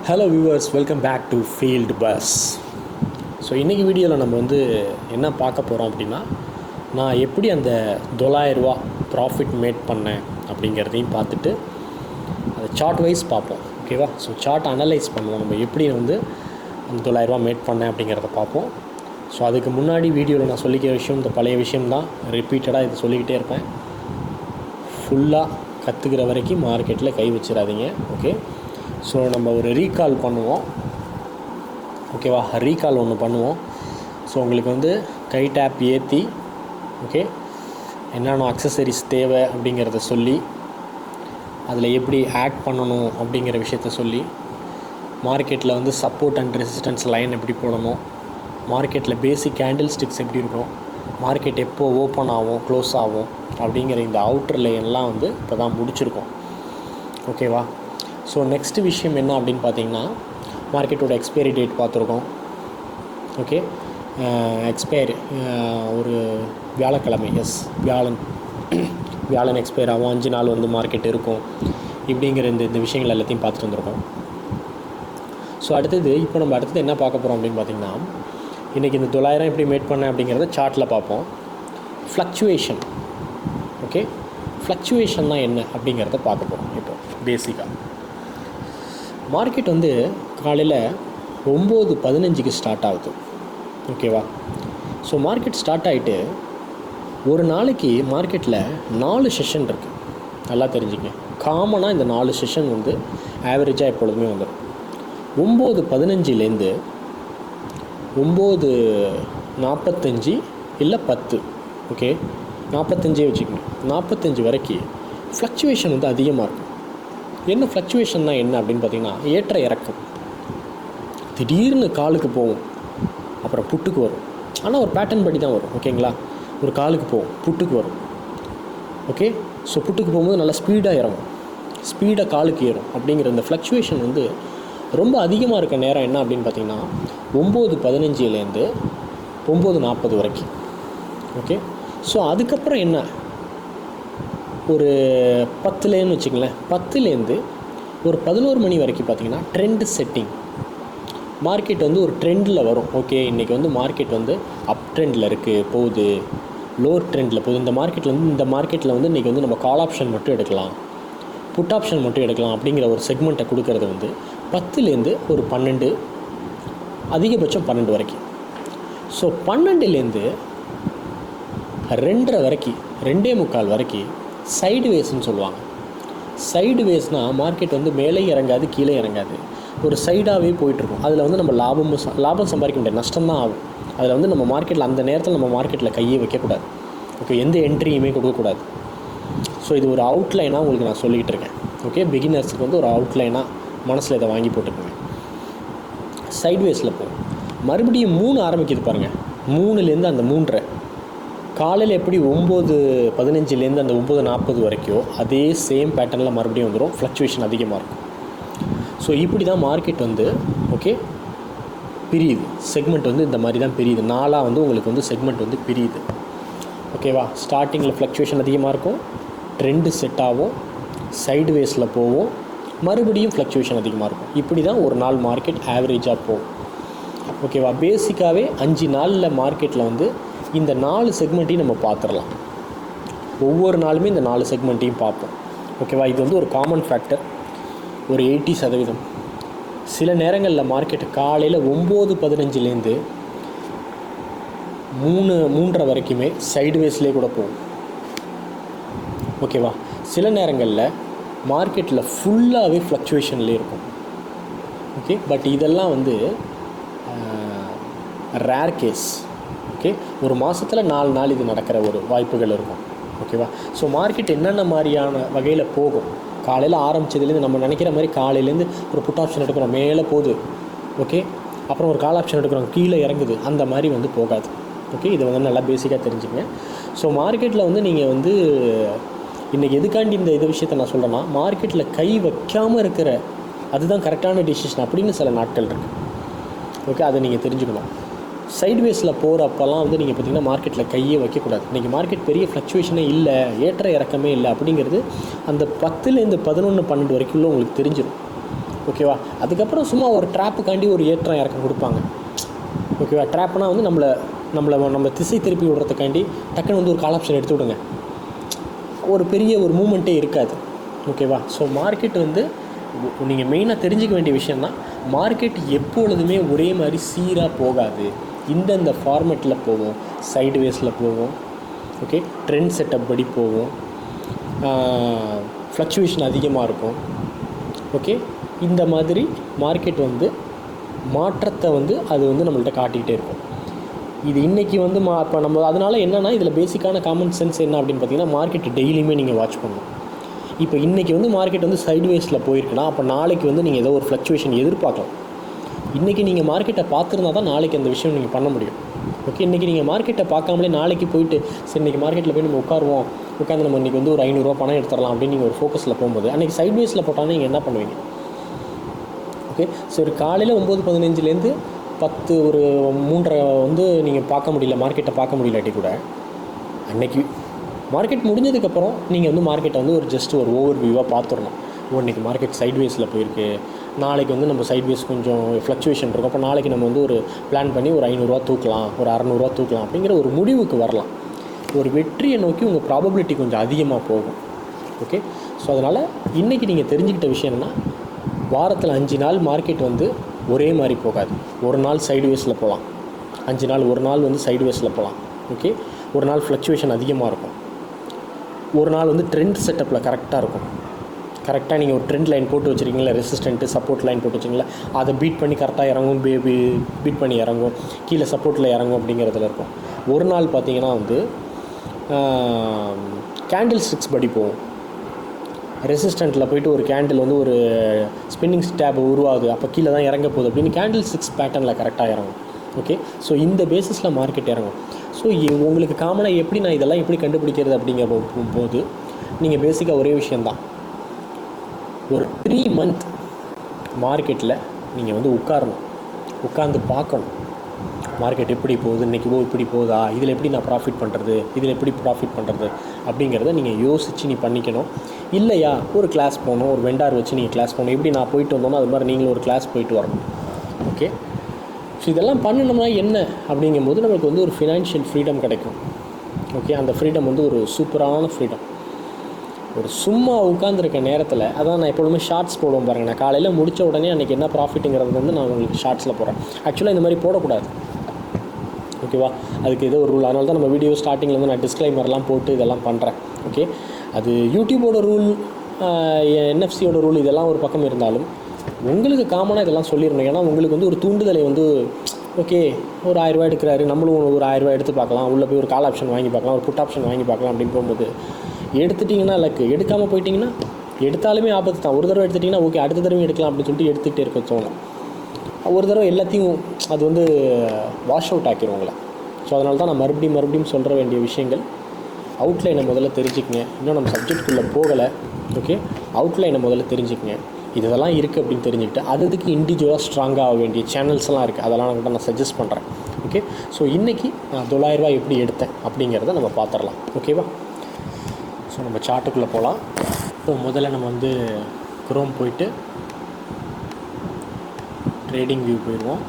Hello viewers, welcome back to field bus. So இன்றைக்கி வீடியோவில் நம்ம என்ன பார்க்க போகிறோம் அப்படின்னா, நான் எப்படி அந்த $9,000 ப்ராஃபிட் மேட் பண்ணேன் அப்படிங்கிறதையும் பார்த்துட்டு அதை சார்ட் வைஸ் பார்ப்போம். ஓகேவா? ஸோ சார்ட் அனலைஸ் பண்ணுவோம், நம்ம எப்படி அந்த $9,000 மேட் பண்ணேன் அப்படிங்கிறத பார்ப்போம். ஸோ அதுக்கு முன்னாடி வீடியோவில் நான் சொல்லிக்கிற விஷயம் இந்த பழைய விஷயம்தான், ரிப்பீட்டடாக இதை சொல்லிக்கிட்டே இருப்பேன். ஃபுல்லாக கற்றுக்கிற வரைக்கும் மார்க்கெட்டில் கை வச்சிடாதீங்க. ஓகே, ஸோ நம்ம ஒரு ரீகால் பண்ணுவோம். ஓகேவா? ரீகால் ஒன்று பண்ணுவோம். ஸோ உங்களுக்கு கை டேப் ஏற்றி, ஓகே, என்னென்ன அக்சசரிஸ் தேவை அப்படிங்கிறத சொல்லி, அதில் எப்படி ஆட் பண்ணணும் அப்படிங்கிற விஷயத்த சொல்லி, மார்க்கெட்டில் சப்போர்ட் அண்ட் ரெசிஸ்டன்ஸ் லைன் எப்படி போடணும், மார்க்கெட்டில் பேசிக் கேண்டில் ஸ்டிக்ஸ் எப்படி இருக்கும், மார்க்கெட் எப்போ ஓப்பன் ஆகும் க்ளோஸ் ஆகும் அப்படிங்கிற இந்த அவுட்டர் லைன்லாம் இப்போ தான் முடிச்சிருக்கோம். ஓகேவா? ஸோ நெக்ஸ்ட் விஷயம் என்ன அப்படின்னு பார்த்தீங்கன்னா, மார்க்கெட்டோட எக்ஸ்பைரி டேட் பார்த்துருக்கோம். ஓகே, எக்ஸ்பைரி ஒரு வியாழக்கிழமை, வியாழன் எக்ஸ்பைர் ஆகும், 5 நாள் மார்க்கெட் இருக்கும். இப்படிங்கிற இந்த விஷயங்கள் எல்லாத்தையும் பார்த்துட்டு வந்திருக்கோம். ஸோ இப்போ நம்ம அடுத்தது என்ன பார்க்க போகிறோம் அப்படின்னு பார்த்தீங்கன்னா, இன்றைக்கி இந்த 9,000 எப்படி மேட் பண்ணேன் அப்படிங்கிறத சார்ட்டில் பார்ப்போம். ஃப்ளக்சுவேஷன். ஓகே, ஃப்ளக்சுவேஷன்னா என்ன அப்படிங்கிறத பார்க்க போகிறோம். இப்போ பேசிக்காக மார்க்கெட் காலையில் 9:15 ஸ்டார்ட் ஆகுது. ஓகேவா? ஸோ மார்க்கெட் ஸ்டார்ட் ஆகிட்டு ஒரு நாளைக்கு மார்க்கெட்டில் 4 செஷன் இருக்குது. நல்லா தெரிஞ்சுங்க. காமனாக இந்த 4 செஷன் ஆவரேஜாக எப்பொழுதுமே வந்துடும். 9:15லேருந்து 9:45 இல்லை 10, ஓகே, 45 வச்சுக்கணும், 45 வரைக்கும் ஃப்ளக்சுவேஷன் அதிகமாக இருக்கும். என்ன ஃப்ளக்சுவேஷன்னா என்ன அப்படின்னு பார்த்தீங்கன்னா, ஏற்ற இறக்கம். திடீர்னு காலுக்கு போகும், அப்புறம் புட்டுக்கு வரும். ஆனால் ஒரு பேட்டர்ன் படி தான் வரும். ஓகேங்களா? ஒரு காலுக்கு போகும், புட்டுக்கு வரும். ஓகே, ஸோ புட்டுக்கு போகும்போது நல்லா ஸ்பீடாக இறங்கும், ஸ்பீடாக காலுக்கு ஏறும். அப்படிங்கிற இந்த ஃப்ளக்சுவேஷன் ரொம்ப அதிகமாக இருக்க நேரம் என்ன அப்படின்னு பார்த்தீங்கன்னா, 9:15லேருந்து 9:40 வரைக்கும். ஓகே, ஸோ அதுக்கப்புறம் என்ன, ஒரு 10லேன்னு வச்சுக்கங்களேன், 10லேருந்து ஒரு 11 மணி வரைக்கும் பார்த்திங்கன்னா ட்ரெண்டு செட்டிங். மார்க்கெட் ஒரு ட்ரெண்டில் வரும். ஓகே, இன்றைக்கி மார்க்கெட் அப் ட்ரெண்டில் இருக்குது, போகுது, லோவர் ட்ரெண்டில் போகுது. இந்த மார்க்கெட்டில் இன்றைக்கி நம்ம கால் ஆப்ஷன் மட்டும் எடுக்கலாம், புட் ஆப்ஷன் மட்டும் எடுக்கலாம் அப்படிங்கிற ஒரு செக்மெண்ட்டை கொடுக்கறது 10லேருந்து ஒரு 12, அதிகபட்சம் 12 வரைக்கும். ஸோ 12லேருந்து 2:30 வரைக்கும், 2:45 வரைக்கும் சைடு வேஸ்ன்னு சொல்லுவாங்க. சைடு வேஸ்னால் மார்க்கெட் மேலே இறங்காது, கீழே இறங்காது, ஒரு சைடாகவே போயிட்டுருக்கும். அதில் நம்ம லாபம் சம்பாதிக்க முடியாது, நஷ்டம்தான் ஆகும். அதில் நம்ம மார்க்கெட்டில் அந்த நேரத்தில் நம்ம மார்க்கெட்டில் கையே வைக்கக்கூடாது. ஓகே, எந்த என்ட்ரியுமே கொடுக்கக்கூடாது. ஸோ இது ஒரு அவுட்லைனாக உங்களுக்கு நான் சொல்லிக்கிட்டு இருக்கேன். ஓகே, பிகினர்ஸுக்கு ஒரு அவுட்லைனாக மனசில் இதை வாங்கி போட்டுக்கோங்க. சைட்வேஸில் போகும், மறுபடியும் 3 ஆரம்பிக்குது பாருங்கள். 3லேருந்து அந்த 3:30, காலையில் எப்படி 9:15லேருந்து அந்த 9:40 வரைக்கும் அதே சேம் பேட்டர்னில் மறுபடியும் வந்துடும். ஃப்ளக்சுவேஷன் அதிகமாக இருக்கும். ஸோ இப்படி தான் மார்க்கெட் ஓகே பிரியுது. செக்மெண்ட் இந்த மாதிரி தான் பிரியுது. 4ஆக உங்களுக்கு செக்மெண்ட் பிரியுது. ஓகேவா? ஸ்டார்டிங்கில் ஃப்ளக்சுவேஷன் அதிகமாக இருக்கும், ட்ரெண்டு செட் ஆகும், சைடு வேஸில் போவோம், மறுபடியும் ஃப்ளக்சுவேஷன் அதிகமாக இருக்கும். இப்படி தான் ஒரு நாள் மார்க்கெட் ஆவரேஜாக போகும். ஓகேவா? பேசிக்காகவே 5 நாளில் மார்க்கெட்டில் இந்த 4 செக்மெண்ட்டையும் நம்ம பார்த்துடலாம். ஒவ்வொரு நாளுமே இந்த 4 செக்மெண்ட்டையும் பார்ப்போம். ஓகேவா? இது ஒரு காமன் ஃபேக்டர், ஒரு 80%. சில நேரங்களில் மார்க்கெட்டு காலையில் 9:15லேருந்து 3:30 வரைக்குமே சைடு வேஸ்லேயே கூட போகும். ஓகேவா? சில நேரங்களில் மார்க்கெட்டில் ஃபுல்லாகவே ஃப்ளக்சுவேஷன்லேயே இருக்கும். ஓகே, பட் இதெல்லாம் ரேர் கேஸ். ஓகே, ஒரு மாதத்தில் 4 நாள் இது நடக்கிற ஒரு வாய்ப்புகள் இருக்கும். ஓகேவா? ஸோ மார்க்கெட் என்னென்ன மாதிரியான வகையில் போகும், காலையில் ஆரம்பித்ததுலேருந்து நம்ம நினைக்கிற மாதிரி காலையிலேருந்து ஒரு புட் ஆப்ஷன் எடுக்கிறோம், மேலே போகுது, ஓகே, அப்புறம் ஒரு கால் ஆப்ஷன் எடுக்கிறோம், கீழே இறங்குது, அந்த மாதிரி போகாது. ஓகே, இது நல்லா பேசிக்காக தெரிஞ்சுங்க. ஸோ மார்க்கெட்டில் நீங்கள் இன்றைக்கி எதுக்காண்டி இந்த விஷயத்தை நான் சொல்கிறேன்னா, மார்க்கெட்டில் கை வைக்காமல் இருக்கிற அதுதான் கரெக்டான டிசிஷன் அப்படின்னு சில நாட்கள் இருக்குது. ஓகே, அதை நீங்கள் தெரிஞ்சுக்கணும். சைட்வேஸில் போகிறப்பெல்லாம் நீங்கள் பார்த்திங்கன்னா மார்க்கெட்டில் கையே வைக்கக்கூடாது. இன்றைக்கி மார்க்கெட் பெரிய ஃப்ளக்சுவேஷனே இல்லை, ஏற்ற இறக்கமே இல்லை அப்படிங்கிறது அந்த 10லேருந்து 11, 12 வரைக்கும் உங்களுக்கு தெரிஞ்சிடும். ஓகேவா. அதுக்கப்புறம் சும்மா ஒரு ட்ராப்புக்காண்டி ஒரு ஏற்றம் இறக்கம் கொடுப்பாங்க. ஓகேவா. ட்ராப்னால் வந்து நம்ம திசை திருப்பி விடுறதுக்காண்டி டக்குன்னு வந்து ஒரு கால் ஆப்ஷன் எடுத்து விடுங்க, ஒரு பெரிய ஒரு மூமெண்ட்டே இருக்காது. ஓகேவா. ஸோ மார்க்கெட் வந்து நீங்கள் மெயினாக தெரிஞ்சிக்க வேண்டிய விஷயந்தான், மார்க்கெட் எப்பொழுதுமே ஒரே மாதிரி சீராக போகாது. இந்தந்த ஃபார்மேட்டில் போகும், சைடு வேஸில் போகும். ஓகே, ட்ரெண்ட் செட்டப் படி போகும், ஃப்ளக்சுவேஷன் அதிகமாக இருக்கும். ஓகே, இந்த மாதிரி மார்க்கெட் வந்து மாற்றத்தை வந்து அது வந்து நம்மள்ட்ட காட்டிக்கிட்டே இருக்கும். இது இன்றைக்கி வந்து இப்போ நம்ம அதனால் என்னென்னா இதில் பேசிக்கான காமன் சென்ஸ் என்ன அப்படின்னு பார்த்தீங்கன்னா, மார்க்கெட் டெய்லியுமே நீங்கள் வாட்ச் பண்ணணும். இப்போ இன்றைக்கி வந்து மார்க்கெட் வந்து சைட்வேஸில் போயிருக்குன்னா அப்போ நாளைக்கு வந்து நீங்கள் ஏதோ ஒரு ஃப்ளக்சுவேஷன் எதிர்பார்க்கலாம். இன்றைக்கி நீங்கள் மார்க்கெட்டை பார்த்துருந்தா தான் நாளைக்கு அந்த விஷயம் நீங்கள் பண்ண முடியும். ஓகே, இன்றைக்கி நீங்கள் மார்க்கெட்டை பார்க்காமலே நாளைக்கு போயிட்டு சரி இன்றைக்கி மார்க்கெட்டில் போய் நம்ம உட்காந்து நம்ம இன்றைக்கி வந்து ஒரு 500 ரூபா பணம் எடுத்துடலாம் அப்படின்னு நீங்கள் ஒரு ஃபோக்கஸில் போகும்போது அன்றைக்கி சைட்வேஸில் போட்டால் நீங்கள் என்ன பண்ணுவீங்க? ஓகே, சரி காலையில் 9:15 10 ஒரு 3:30 வந்து நீங்கள் பார்க்க முடியல, மார்க்கெட்டை பார்க்க முடியலாட்டி கூட அன்றைக்கி மார்க்கெட் முடிஞ்சதுக்கப்புறம் நீங்கள் வந்து மார்க்கெட்டை வந்து ஒரு ஜஸ்ட் ஒரு ஓவர் வியூவாக பார்த்துடணும். இன்றைக்கி மார்க்கெட் சைட்வேஸில் போயிருக்கு, நாளைக்கு வந்து நம்ம சைட்வேஸ் கொஞ்சம் ஃப்ளக்சுவேஷன் இருக்கும், அப்போ நாளைக்கு நம்ம வந்து ஒரு பிளான் பண்ணி ஒரு 500 ரூபா தூக்கலாம், ஒரு 600 ரூபா தூக்கலாம் அப்படிங்கிற ஒரு முடிவுக்கு வரலாம். ஒரு வெற்றியை நோக்கி உங்கள் ப்ராபபிலிட்டி கொஞ்சம் அதிகமாக போகும். ஓகே, ஸோ அதனால் இன்றைக்கி நீங்கள் தெரிஞ்சுக்கிட்ட விஷயம் என்னென்னா, வாரத்தில் 5 நாள் மார்க்கெட் வந்து ஒரே மாதிரி போகாது. ஒரு நாள் சைட்வேஸில் போகலாம், 5 நாள் ஒரு நாள் வந்து சைட்வேஸில் போகலாம். ஓகே, ஒரு நாள் ஃப்ளக்சுவேஷன் அதிகமாக இருக்கும், ஒரு நாள் வந்து ட்ரெண்ட் செட்டப்பில் கரெக்டாக இருக்கும். கரெக்டாக நீங்கள் ஒரு ட்ரெண்ட் லைன் போட்டு வச்சுருக்கீங்களா, ரெசிஸ்டண்ட்டு சப்போர்ட் லைன் போட்டு வச்சிங்களா, அதை பீட் பண்ணி கரெக்டாக இறங்கும், பீட் பண்ணி இறங்கும், கீழே சப்போர்ட்டில் இறங்கும் அப்படிங்கிறதுல இருக்கும். ஒரு நாள் பார்த்தீங்கன்னா வந்து கேண்டில் ஸ்டிக்ஸ் படி போகும். ரெசிஸ்டண்ட்டில் போய்ட்டு ஒரு கேண்டில் வந்து ஒரு ஸ்பின்னிங் ஸ்டாப் உருவாகுது, அப்போ கீழே தான் இறங்க போகுது அப்படின்னு கேண்டில் ஸ்டிக்ஸ் பேட்டர்னில் கரெக்டாக இறங்கும். ஓகே, ஸோ இந்த பேசிஸில் மார்க்கெட் இறங்கும். ஸோ உங்களுக்கு காமனாக எப்படி நான் இதெல்லாம் எப்படி கண்டுபிடிக்கிறது அப்படிங்கிற போது நீங்கள் பேசிக்காக ஒரே விஷயந்தான், ஒரு 3 மந்த் மார்க்கெட்டில் நீங்கள் வந்து உட்கார்ந்து பார்க்கணும். மார்க்கெட் எப்படி போகுது, இன்றைக்கி இப்படி போகுதா, இதில் எப்படி நான் ப்ராஃபிட் பண்ணுறது அப்படிங்கிறத நீங்கள் யோசித்து நீ பண்ணிக்கணும். இல்லையா ஒரு கிளாஸ் போகணும், ஒரு வெண்டார் வச்சு நீங்கள் கிளாஸ் போகணும். எப்படி நான் போயிட்டு வந்தோன்னா அது மாதிரி நீங்களும் ஒரு கிளாஸ் போயிட்டு வரணும். ஓகே, ஸோ இதெல்லாம் பண்ணணும்னா என்ன அப்படிங்கும்போது நமக்கு வந்து ஒரு ஃபினான்ஷியல் ஃப்ரீடம் கிடைக்கும். ஓகே, அந்த ஃப்ரீடம் வந்து ஒரு சூப்பரான ஃப்ரீடம். ஒரு சும்மா உட்காந்துருக்க நேரத்தில் அதான் நான் எப்பொழுதுமே ஷார்ட்ஸ் போடுவோம் பாருங்கள். நான் காலையில் முடித்த உடனே அன்றைக்கி என்ன ப்ராஃபிட்டுங்கிறது வந்து நான் உங்களுக்கு ஷார்ட்ஸில் போடுறேன். ஆக்சுவலாக இந்த மாதிரி போடக்கூடாது. ஓகேவா, அதுக்கு ஏதோ ஒரு ரூல். அதனால தான் நம்ம வீடியோ ஸ்டார்டிங்கில் வந்து நான் டிஸ்க்ளைமர்லாம் போட்டு இதெல்லாம் பண்ணுறேன். ஓகே, அது யூடியூபோட ரூல், என்எஃப்சியோட ரூல் இதெல்லாம் ஒரு பக்கம் இருந்தாலும் உங்களுக்கு காமனாக இதெல்லாம் சொல்லிடணும். ஏன்னா உங்களுக்கு வந்து ஒரு தூண்டுதலை வந்து ஓகே ஒரு 1000 ரூபா எடுக்கிறாரு, நம்மளும் ஒரு 1000 ரூபா எடுத்து பார்க்கலாம், உள்ளே போய் ஒரு கால் ஆப்ஷன் வாங்கி பார்க்கலாம், ஒரு புட் ஆப்ஷன் வாங்கி பார்க்கலாம் அப்படின்னு போகும்போது எடுத்துட்டிங்கன்னா லக்கு, எடுக்காமல் போயிட்டிங்கன்னா எடுத்தாலுமே ஆபத்து தான். ஒரு தடவை எடுத்துட்டிங்கன்னா ஓகே அடுத்த தடவை எடுக்கலாம் அப்படின்னு சொல்லிட்டு எடுத்துகிட்டே இருக்க தோணும். ஒரு தடவை எல்லாத்தையும் அது வந்து வாஷ் அவுட் ஆக்கிடும் உங்களை. ஸோ அதனால தான் நான் மறுபடியும் சொல்கிற வேண்டிய விஷயங்கள், அவுட்லைனை முதல்ல தெரிஞ்சுக்கங்க. இன்னும் நம்ம சப்ஜெக்ட்குள்ளே போகலை. ஓகே, அவுட்லைனை முதல்ல தெரிஞ்சுக்கங்க. இதெல்லாம் இருக்குது அப்படின்னு தெரிஞ்சுக்கிட்டு அதுக்கு இண்டிவிஜுவலாக ஸ்ட்ராங்காக ஆக வேண்டிய சேனல்ஸ்லாம் இருக்குது, அதெல்லாம் நான் சஜஸ்ட் பண்ணுறேன். ஓகே, ஸோ இன்றைக்கி நான் 900 ரூபா எப்படி எடுத்தேன் அப்படிங்கிறத நம்ம பார்த்துடலாம். ஓகேவா, ஸோ நம்ம சார்ட்டுக்குள்ளே போகலாம். இப்போ முதல்ல நம்ம வந்து குரோம் போயிட்டு ட்ரேடிங் வியூ போயிடுவோம்.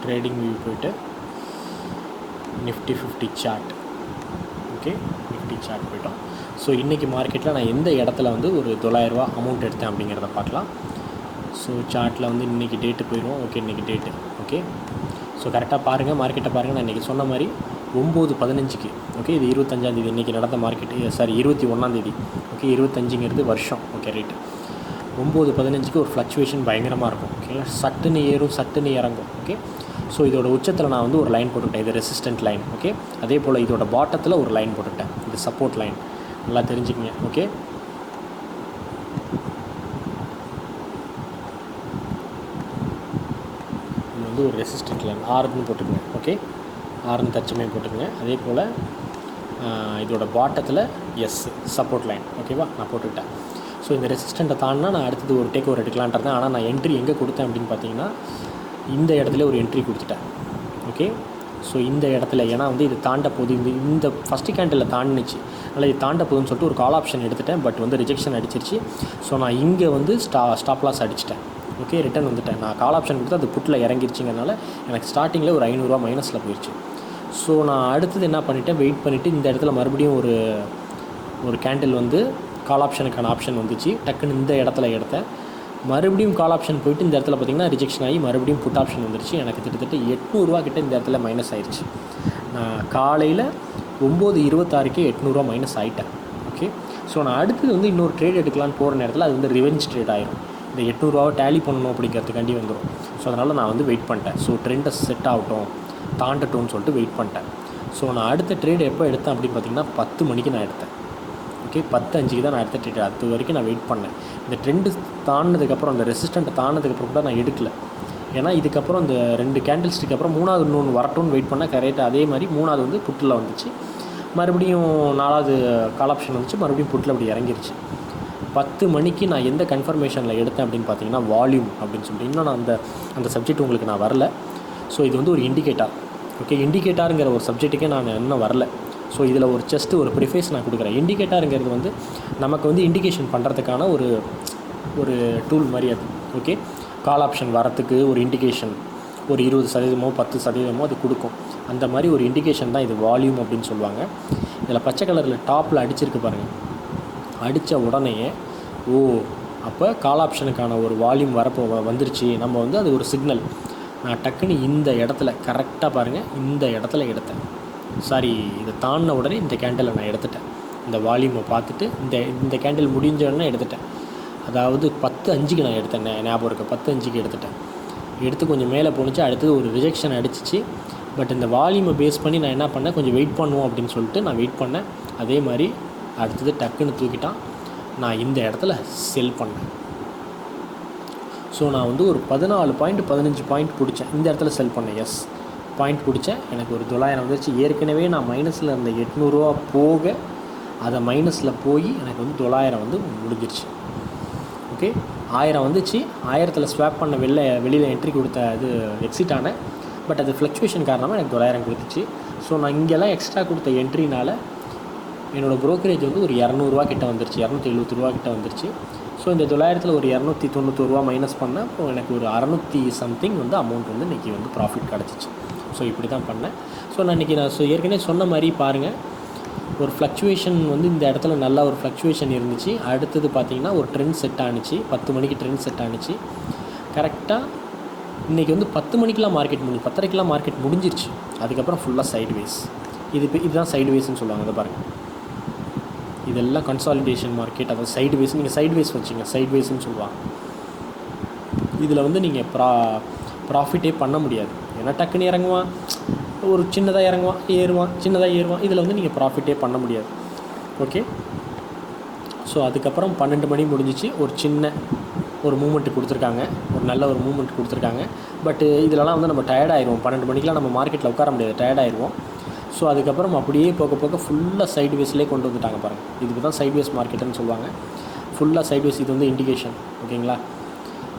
ட்ரேடிங் வியூ போயிட்டு Nifty 50 chart. Okay, Nifty chart போய்ட்டோம். ஸோ இன்றைக்கி மார்க்கெட்டில் நான் எந்த இடத்துல வந்து ஒரு 900 ரூபா அமௌண்ட் எடுத்தேன் அப்படிங்கிறத பார்க்கலாம். ஸோ சார்ட்டில் வந்து இன்றைக்கி டேட்டு போயிடுவோம். ஓகே, இன்றைக்கி டேட்டு. ஓகே, ஸோ கரெக்டாக பாருங்கள், மார்க்கெட்டை பாருங்கள். நான் இன்றைக்கி சொன்ன மாதிரி 9/15 ஓகே, இது 25ஆம் இன்றைக்கி நடந்த மார்க்கெட்டு, 21ஆம் ஓகே, 25ங்கிறது வருஷம். Okay, right. 9/15 ஒரு ஃப்ளக்சுவேஷன் பயங்கரமாக இருக்கும். ஓகேங்களா, சட்டுன்னு ஏறும், சட்டுன்னு இறங்கும். ஓகே, ஸோ இதோட உச்சத்தில் நான் வந்து ஒரு லைன் போட்டுக்கிட்டேன், இது ரெசிஸ்டன்ட் லைன். ஓகே, அதே போல் இதோட பாட்டத்தில் ஒரு லைன் போட்டுக்கிட்டேன், இது சப்போர்ட் லைன். நல்லா தெரிஞ்சுக்கங்க. ஓகே, இது வந்து ஒரு ரெசிஸ்டன்ட் லைன், ஆர்னு போட்டுக்கங்க. ஓகே, ஆர்னு தச்சமே போட்டுக்கங்க. அதே போல் இதோட பாட்டத்தில் சப்போர்ட் லைன். ஓகேவா, நான் போட்டுக்கிட்டேன். ஸோ இந்த ரெசிஸ்டண்ட்டை தாண்டினா நான் அடுத்தது ஒரு டேக் ஓவர் எடுக்கலான்ட்டு. ஆனால் நான் என்ட்ரி எங்கே கொடுத்தேன் அப்படின்னு பார்த்தீங்கன்னா இந்த இடத்துல ஒரு என்ட்ரி கொடுத்துட்டேன். ஓகே, ஸோ இந்த இடத்துல ஏன்னா வந்து இது தாண்ட போது, இந்த ஃபஸ்ட்டு கேண்டில் தாண்டிச்சு, அதனால் இது தாண்ட போதுன்னு சொல்லிட்டு ஒரு கால் ஆப்ஷன் எடுத்துட்டேன். பட் வந்து ரிஜெக்ஷன் அடிச்சிருச்சு. ஸோ நான் இங்கே வந்து ஸ்டாப் லாஸ் அடிச்சிட்டேன். ஓகே, ரிட்டன் வந்துட்டேன். நான் கால் ஆப்ஷன் கொடுத்து அது புட்டில் இறங்கிருச்சுங்கிறனால எனக்கு ஸ்டார்டிங்கில் ஒரு 500 மைனஸில் போயிடுச்சு. ஸோ நான் அடுத்தது என்ன பண்ணிவிட்டேன், வெயிட் பண்ணிவிட்டு இந்த இடத்துல மறுபடியும் ஒரு கேண்டில் வந்து கால் ஆப்ஷனுக்கான ஆப்ஷன் வந்துச்சு. டக்குன்னு இந்த இடத்துல எடுத்தேன். மறுபடியும் கால் ஆப்ஷன் போயிட்டு இந்த இடத்துல பார்த்திங்கன்னா ரிஜெக்ஷன் ஆகி மறுபடியும் புட் ஆப்ஷன் வந்துருச்சு. எனக்கு கிட்டத்தட்ட 800 கிட்ட இந்த இடத்துல மைனஸ் ஆயிடுச்சு. நான் காலையில் 9:26 800 மைனஸ் ஆகிட்டேன். ஓகே, ஸோ நான் அடுத்தது வந்து இன்னொரு ட்ரேட் எடுக்கலான்னு போகிற நேரத்தில் அது வந்து ரிவெஞ்ச் ட்ரேட் ஆயிரும். இந்த 800 டேலி பண்ணணும் அப்படிங்கிறதுக்காண்டி வந்துடும். ஸோ அதனால் நான் வந்து வெயிட் பண்ணிட்டேன். ஸோ ட்ரெண்டை செட் ஆகட்டும், தாண்டட்டும்னு சொல்லிட்டு வெயிட் பண்ணிட்டேன். ஸோ நான் அடுத்த ட்ரேட் எப்போ எடுத்தேன் அப்படின்னு பார்த்திங்கன்னா 10 மணிக்கு நான் எடுத்தேன். ஓகே, 10:05 தான் நான் அடுத்த ட்ரேட். அது வரைக்கும் நான் வெயிட் பண்ணேன். இந்த ட்ரெண்டு தாண்டினதுக்கப்புறம், அந்த ரெசிஸ்டண்ட்டை தாண்டினதுக்கப்புறம் கூட நான் எடுக்கல. ஏன்னா இதுக்கப்புறம் இந்த 2 கேண்டில் ஸ்டிக் அப்புறம் 3வது இன்னொன்று வரட்டும்னு வெயிட் பண்ணேன். கரெக்டாக அதே மாதிரி 3வது வந்து புட்டில் வந்துச்சு. மறுபடியும் 4வது கால் ஆப்ஷன் வந்துச்சு. மறுபடியும் புட்டில் அப்படி இறங்கிருச்சு. 10 மணிக்கு நான் எந்த கன்ஃபர்மேஷனில் எடுத்தேன் அப்படின்னு பார்த்தீங்கன்னா வால்யூம் அப்படின்னு சொல்லிட்டு. இன்னும் நான் அந்த சப்ஜெக்ட் உங்களுக்கு நான் வரல. ஸோ இது வந்து ஒரு இண்டிகேட்டர். ஓகே, இண்டிகேட்டருங்கிற ஒரு சப்ஜெக்ட்டுக்கே நான் இன்னும் வரல. ஸோ இதில் ஒரு ஜஸ்ட்டு ஒரு ப்ரிஃபேஸ் நான் கொடுக்குறேன். இண்டிகேட்டருங்கிறது வந்து நமக்கு வந்து இண்டிகேஷன் பண்ணுறதுக்கான ஒரு டூல் மாதிரி அது. ஓகே, கால் ஆப்ஷன் வரத்துக்கு ஒரு இண்டிகேஷன் ஒரு 20% 10% அது கொடுக்கும். அந்த மாதிரி ஒரு இண்டிகேஷன் தான் இது வால்யூம் அப்படின்னு சொல்லுவாங்க. இதில் பச்சை கலரில் டாப்பில் அடிச்சிருக்கு பாருங்கள். அடித்த உடனேயே அப்போ கால் ஆப்ஷனுக்கான ஒரு வால்யூம் வந்துருச்சு. நம்ம வந்து அது ஒரு சிக்னல். நான் டக்குன்னு இந்த இடத்துல கரெக்டாக பாருங்கள், இந்த இடத்துல எடுத்தேன். சாரி, இதை தாண்டின உடனே இந்த கேண்டிலை நான் எடுத்துட்டேன். இந்த வால்யூமை பார்த்துட்டு இந்த கேண்டில் முடிஞ்ச உடனே எடுத்துட்டேன். அதாவது 10:05 நான் எடுத்தேன். ஞாபகம் இருக்குது, 10:05 எடுத்துட்டேன். எடுத்து கொஞ்சம் மேலே போணுச்சு. அடுத்தது ஒரு ரிஜெக்ஷன் அடிச்சிச்சு. பட் இந்த வால்யூமை பேஸ் பண்ணி நான் என்ன பண்ணேன், கொஞ்சம் வெயிட் பண்ணுவோம் அப்படின்னு சொல்லிட்டு நான் வெயிட் பண்ணேன். அதே மாதிரி அடுத்தது டக்குன்னு தூக்கிட்டான். நான் இந்த இடத்துல செல் பண்ணேன். ஸோ நான் வந்து ஒரு 14 பாயிண்ட் 15 பாயிண்ட் பிடிச்சேன். இந்த இடத்துல செல் பண்ணேன். எஸ், பாயிண்ட் பிடிச்சேன். எனக்கு ஒரு 900 வந்துருச்சு. ஏற்கனவே நான் மைனஸில் இருந்த 800 போக அதை மைனஸில் போய் எனக்கு வந்து 900 வந்து முடிஞ்சிருச்சு. ஓகே, 1000 வந்துச்சு. 1000 ஸ்வாப் பண்ண வெளியில் என்ட்ரி கொடுத்த இது எக்ஸிட் ஆனேன். பட் அது ஃப்ளக்சுவேஷன் காரணமாக எனக்கு 900 கொடுத்துச்சு. ஸோ நான் இங்கெல்லாம் எக்ஸ்ட்ரா கொடுத்த என்ட்ரினால் என்னோடய ப்ரோக்கரேஜ் வந்து ஒரு 200 கிட்ட வந்துருச்சு. 270 கிட்ட வந்துருச்சு. ஸோ இந்த 900 ஒரு 291 மைனஸ் பண்ணேன். அப்போ எனக்கு ஒரு 600 சம்திங் வந்து அமௌண்ட் வந்து இன்றைக்கி வந்து ப்ராஃபிட் கிடச்சிச்சு. ஸோ இப்படி தான் பண்ணேன். ஸோ நான் இன்றைக்கி ஏற்கனவே சொன்ன மாதிரி பாருங்கள், ஒரு ஃப்ளக்சுவேஷன் வந்து இந்த இடத்துல நல்லா ஒரு ஃப்ளக்சுவேஷன் இருந்துச்சு. அடுத்தது பார்த்திங்கன்னா ஒரு ட்ரெண்ட் செட் ஆணுச்சு. 10 மணிக்கு ட்ரெண்ட் செட் ஆணுச்சு. கரெக்டாக இன்றைக்கி வந்து 10 மணிக்கெலாம் மார்க்கெட் 10:30 மார்க்கெட் முடிஞ்சிருச்சு. அதுக்கப்புறம் ஃபுல்லாக சைட்வேஸ். இதுதான் சைட்வேஸ்ன்னு சொல்லுவாங்க. அதை பாருங்கள், இதெல்லாம் கன்சாலிடேஷன் மார்க்கெட். அதாவது சைட்வேஸ். நீங்கள் சைட்வேஸ் வச்சுங்க, சைட்வேஸ்ன்னு சொல்லுவாங்க. இதில் வந்து நீங்கள் ப்ராஃபிட்டே பண்ண முடியாது. ஏன்னா டக்குன்னு இறங்குவான், ஒரு சின்னதாக இறங்குவான், ஏறுவான், சின்னதாக ஏறுவான். இதில் வந்து நீங்கள் ப்ராஃபிட்டே பண்ண முடியாது. ஓகே, ஸோ அதுக்கப்புறம் 12 மணி முடிஞ்சிச்சு. ஒரு மூமெண்ட் கொடுத்துருக்காங்க, ஒரு நல்ல ஒரு மூமெண்ட் கொடுத்துருக்காங்க. பட்டு இதிலலாம் வந்து நம்ம டயர்டாயிடுவோம். 12 மணிக்கெலாம் நம்ம மார்க்கெட்டில் உட்கார முடியாது, டயர்டாயிடுவோம். ஸோ அதுக்கப்புறம் அப்படியே போக ஃபுல்லாக சைட்வேஸ்லேயே கொண்டு வந்துட்டாங்க பாருங்கள். இதுக்கு தான் சைட்வேஸ் மார்க்கெட்டுன்னு சொல்லுவாங்க. ஃபுல்லாக சைட்வேஸ். இது வந்து இண்டிகேஷன். ஓகேங்களா,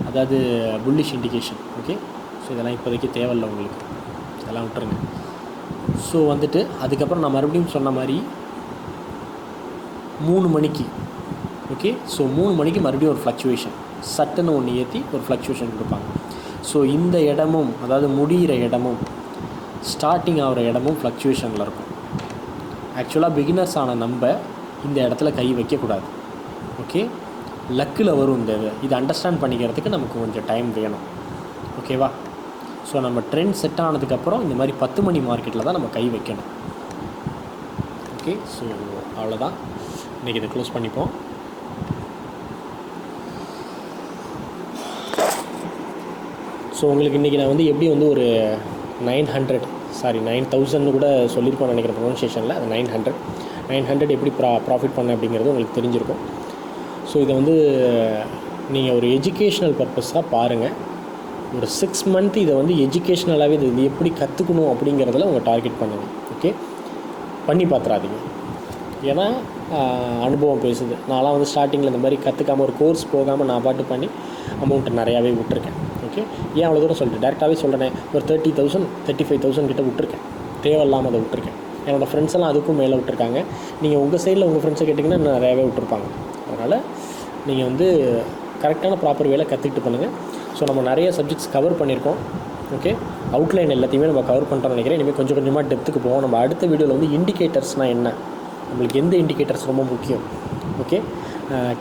அதாவது புல்லிஷ் இண்டிகேஷன். ஓகே, ஸோ இதெல்லாம் இப்போதைக்கு தேவையில்லை உங்களுக்கு, இதெல்லாம் விட்டுருங்க. ஸோ வந்துட்டு அதுக்கப்புறம் நான் மறுபடியும் சொன்ன மாதிரி 3 மணிக்கு ஓகே, ஸோ 3 மணிக்கு மறுபடியும் ஒரு ஃப்ளக்சுவேஷன் சட்டுன்னு ஒன்று ஏற்றி ஒரு ஃப்ளக்சுவேஷன் கொடுப்பாங்க. ஸோ இந்த இடமும், அதாவது முடிகிற இடமும் ஸ்டார்டிங் ஆகிற இடமும் ஃப்ளக்சுவேஷனில் இருக்கும். ஆக்சுவலாக பிகினர்ஸ் ஆன நம்ம இந்த இடத்துல கை வைக்கக்கூடாது. ஓகே, லக்கில் வரும் இது அண்டர்ஸ்டாண்ட் பண்ணிக்கிறதுக்கு நமக்கு கொஞ்சம் டைம் வேணும். ஓகேவா, ஸோ நம்ம ட்ரெண்ட் செட் ஆனதுக்கப்புறம் இந்த மாதிரி 10 மணி மார்க்கெட்டில் தான் நம்ம கை வைக்கணும். ஓகே, ஸோ அவ்வளோதான். இன்றைக்கி இதை க்ளோஸ் பண்ணிப்போம். ஸோ உங்களுக்கு இன்றைக்கி நான் வந்து எப்படி வந்து ஒரு 9,000 கூட சொல்லியிருக்கோன்னு நினைக்கிறேன் ப்ரொனன்சியேஷனில். அது 900 எப்படி ப்ராஃபிட் பண்ண அப்படிங்கிறது உங்களுக்கு தெரிஞ்சிருக்கும். ஸோ இதை வந்து நீங்கள் ஒரு எஜுகேஷ்னல் பர்பஸாக பாருங்கள். ஒரு 6 மந்த் இதை வந்து எஜுகேஷ்னலாகவே இது எப்படி கற்றுக்கணும் அப்படிங்கிறதுல உங்கள் டார்கெட் பண்ணுங்கள். ஓகே, பண்ணி பார்த்துறாதீங்க. ஏன்னா அனுபவம் பேசுது. நான்லாம் வந்து ஸ்டார்டிங்கில் இந்த மாதிரி கற்றுக்காமல் ஒரு கோர்ஸ் போகாமல் நான் பாட்டு பண்ணி அமௌண்ட்டு நிறையாவே விட்டுருக்கேன். ஓகே, ஏன் அவ்வளோ தூரம் சொல்லிட்டு டேரெக்டாகவே சொல்கிறேன். ஒரு 30,000 35,000 கிட்ட விட்டுருக்கேன். தேவையில்லாமல் அதை விட்டுருக்கேன். என்னோடய ஃப்ரெண்ட்ஸ் எல்லாம் அதுக்கும் மேலே விட்டுருக்காங்க. நீங்கள் உங்கள் சைடில் உங்கள் ஃப்ரெண்ட்ஸை கேட்டிங்கன்னா இன்னும் நிறையாவே விட்டுருப்பாங்க. அதனால் நீங்கள் வந்து கரெக்டான ப்ராப்பர் வேலை கற்றுக்கிட்டு பண்ணுங்கள். ஸோ நம்ம நிறைய சப்ஜெக்ட்ஸ் கவர் பண்ணியிருக்கோம். ஓகே, அவுட்லைன் எல்லாத்தையுமே நம்ம கவர் பண்ணுறோம்னு நினைக்கிறேன். இனிமேல் கொஞ்சம் கொஞ்சமாக டெப்த்துக்கு போவோம். நம்ம அடுத்த வீடியோவில் வந்து இண்டிகேட்டர்ஸ்னால் என்ன, நம்மளுக்கு எந்த இண்டிகேட்டர்ஸ் ரொம்ப முக்கியம், ஓகே,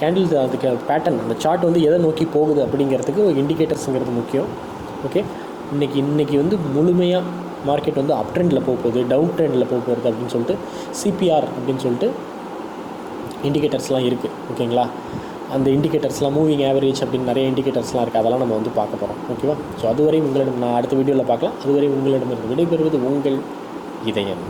கேண்டில் அதுக்கு பேட்டர்ன் அந்த சார்ட் வந்து எதை நோக்கி போகுது அப்படிங்கிறதுக்கு இண்டிகேட்டர்ஸுங்கிறது முக்கியம். ஓகே, இன்றைக்கி வந்து முழுமையாக மார்க்கெட் வந்து அப் ட்ரெண்டில் போகுது, டவுன் ட்ரெண்டில் போகுது அப்படின்னு சொல்லிட்டு சிபிஆர் அப்படின்னு சொல்லிட்டு இண்டிகேட்டர்ஸ்லாம் இருக்குது. ஓகேங்களா, அந்த இண்டிகேட்டர்ஸ்லாம் மூவிங் ஆவரேஜ் அப்படின்னு நிறைய இண்டிகேட்டர்ஸ்லாம் இருக்குது. அதெல்லாம் நம்ம வந்து பார்க்க போகிறோம். ஓகேவா, ஸோ அதுவரை உங்களிடம் நான் அடுத்த வீடியோவில் பார்க்கலாம். அதுவரை உங்களிடமிருந்து விடைபெறுவது உங்கள் இதயம்.